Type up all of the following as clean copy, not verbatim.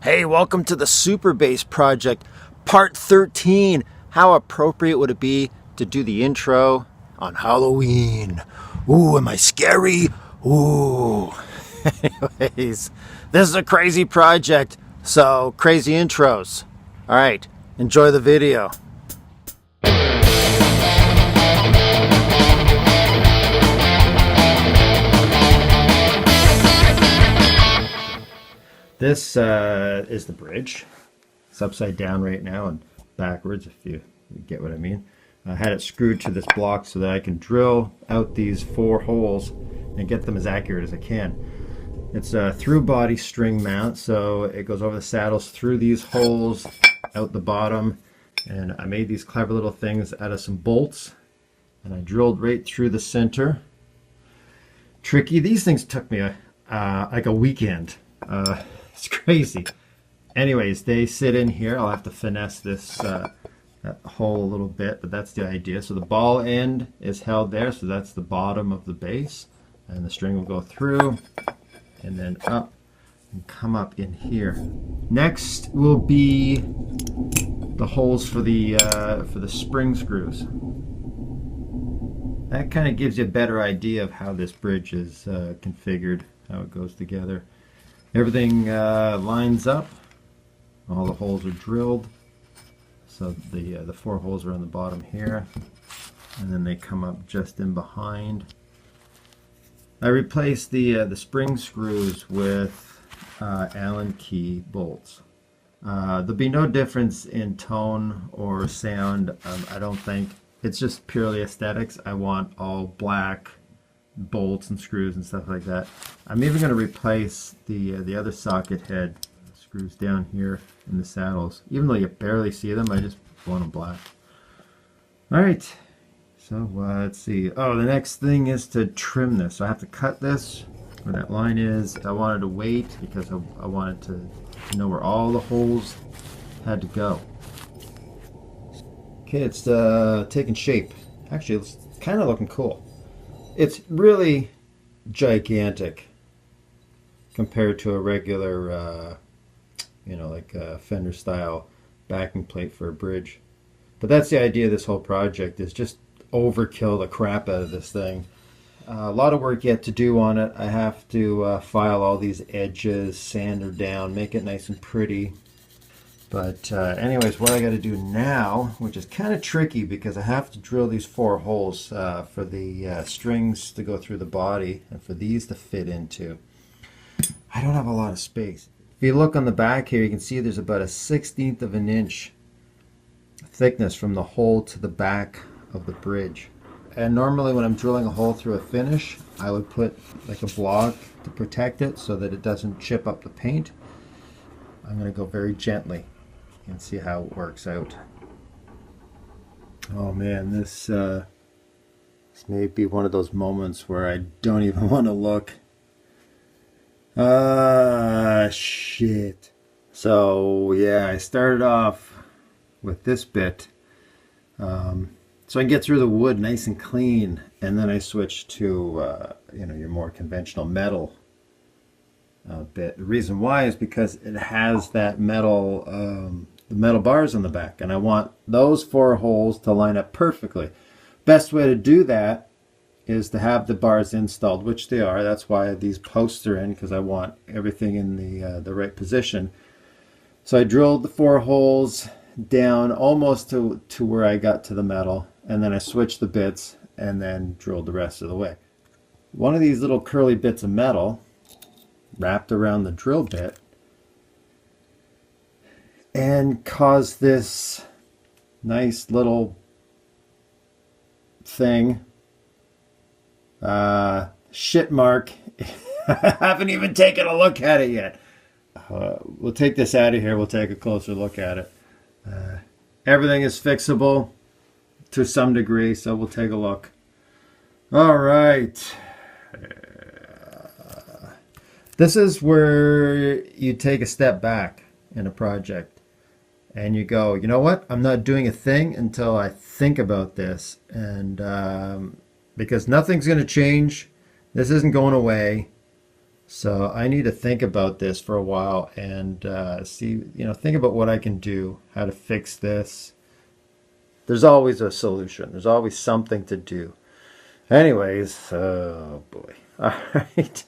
Hey, welcome to the Super Bass Project, Part 13. How appropriate would it be to do the intro on Halloween? Ooh, am I scary? Ooh. Anyways, this is a crazy project, so crazy intros. All right, enjoy the video. This is the bridge. It's upside down right now and backwards, if you get what I mean. I had it screwed to this block so that I can drill out these 4 holes and get them as accurate as I can. It's a through body string mount, so it goes over the saddles through these holes, out the bottom, and I made these clever little things out of some bolts, and I drilled right through the center. Tricky. These things took me like a weekend. It's crazy. Anyways, they sit in here. I'll have to finesse this hole a little bit, but that's the idea. So the ball end is held there, so that's the bottom of the base, and the string will go through and then up and come up in here. Next will be the holes for the spring screws. That kind of gives you a better idea of how this bridge is configured, how it goes together. Everything lines up. All the holes are drilled. So the 4 holes are on the bottom here, and then they come up just in behind. I replaced the spring screws with Allen key bolts. There'll be no difference in tone or sound, I don't think. It's just purely aesthetics. I want all black bolts and screws and stuff like that. I'm even going to replace the other socket head screws down here in the saddles. Even though you barely see them, I just want them black. Alright, so let's see. Oh, the next thing is to trim this. So I have to cut this where that line is. I wanted to wait because I wanted to know where all the holes had to go. Okay, it's taking shape. Actually, it's kind of looking cool. It's really gigantic compared to a regular, like a Fender style backing plate for a bridge. But that's the idea of this whole project, is just overkill the crap out of this thing. A lot of work yet to do on it. I have to file all these edges, sand her down, make it nice and pretty. But anyways, what I got to do now, which is kind of tricky because I have to drill these 4 holes for the strings to go through the body and for these to fit into. I don't have a lot of space. If you look on the back here, you can see there's about a 1/16 of an inch thickness from the hole to the back of the bridge. And normally when I'm drilling a hole through a finish, I would put like a block to protect it so that it doesn't chip up the paint. I'm going to go very gently and see how it works out. Oh man, this may be one of those moments where I don't even want to look. Shit. So yeah, I started off with this bit so I can get through the wood nice and clean, and then I switched to your more conventional metal bit. The reason why is because it has that metal the metal bars on the back, and I want those 4 holes to line up perfectly. Best way to do that is to have the bars installed, which they are. That's why these posts are in, because I want everything in the right position. So I drilled the 4 holes down almost to where I got to the metal, and then I switched the bits and then drilled the rest of the way. One of these little curly bits of metal wrapped around the drill bit and caused this nice little thing. Shit mark. I haven't even taken a look at it yet. We'll take this out of here. We'll take a closer look at it. Everything is fixable to some degree, so we'll take a look. All right. This is where you take a step back in a project and you go, you know what? I'm not doing a thing until I think about this, and because nothing's going to change. This isn't going away. So I need to think about this for a while and see, think about what I can do, how to fix this. There's always a solution. There's always something to do. Anyways, oh boy. All right.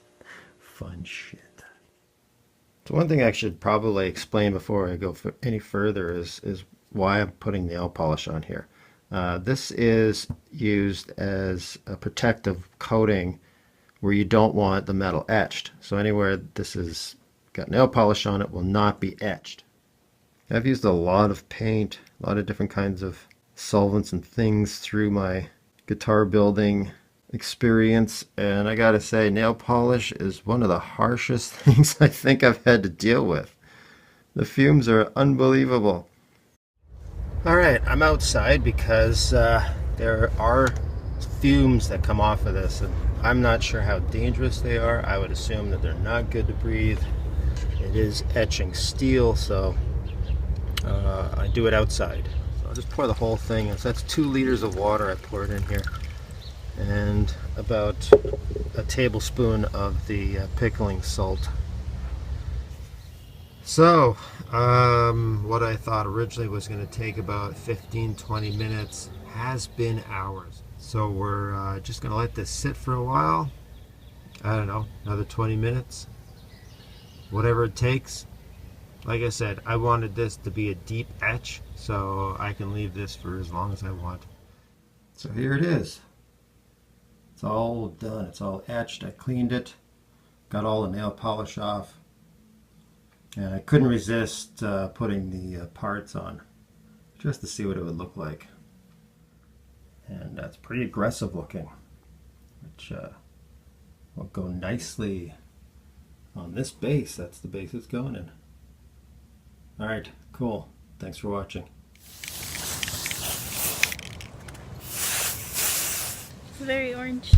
Fun shit. So one thing I should probably explain before I go any further is why I'm putting nail polish on here. This is used as a protective coating where you don't want the metal etched. So anywhere this has got nail polish on it will not be etched. I've used a lot of paint, a lot of different kinds of solvents and things through my guitar building experience, and I gotta say, nail polish is one of the harshest things I think I've had to deal with. The fumes are unbelievable. Alright, I'm outside because there are fumes that come off of this, and I'm not sure how dangerous they are. I would assume that they're not good to breathe. It is etching steel, so I do it outside. So I'll just pour the whole thing in. So that's 2 liters of water I poured in here, and about a tablespoon of the pickling salt. So, what I thought originally was going to take about 15-20 minutes has been hours. So we're just going to let this sit for a while. I don't know, another 20 minutes. Whatever it takes. Like I said, I wanted this to be a deep etch, so I can leave this for as long as I want. So here it is. It's all done. It's all etched. I cleaned it. Got all the nail polish off. And I couldn't resist putting the parts on just to see what it would look like. And that's pretty aggressive looking, which will go nicely on this base. That's the base it's going in. Alright, cool. Thanks for watching. It's very orange.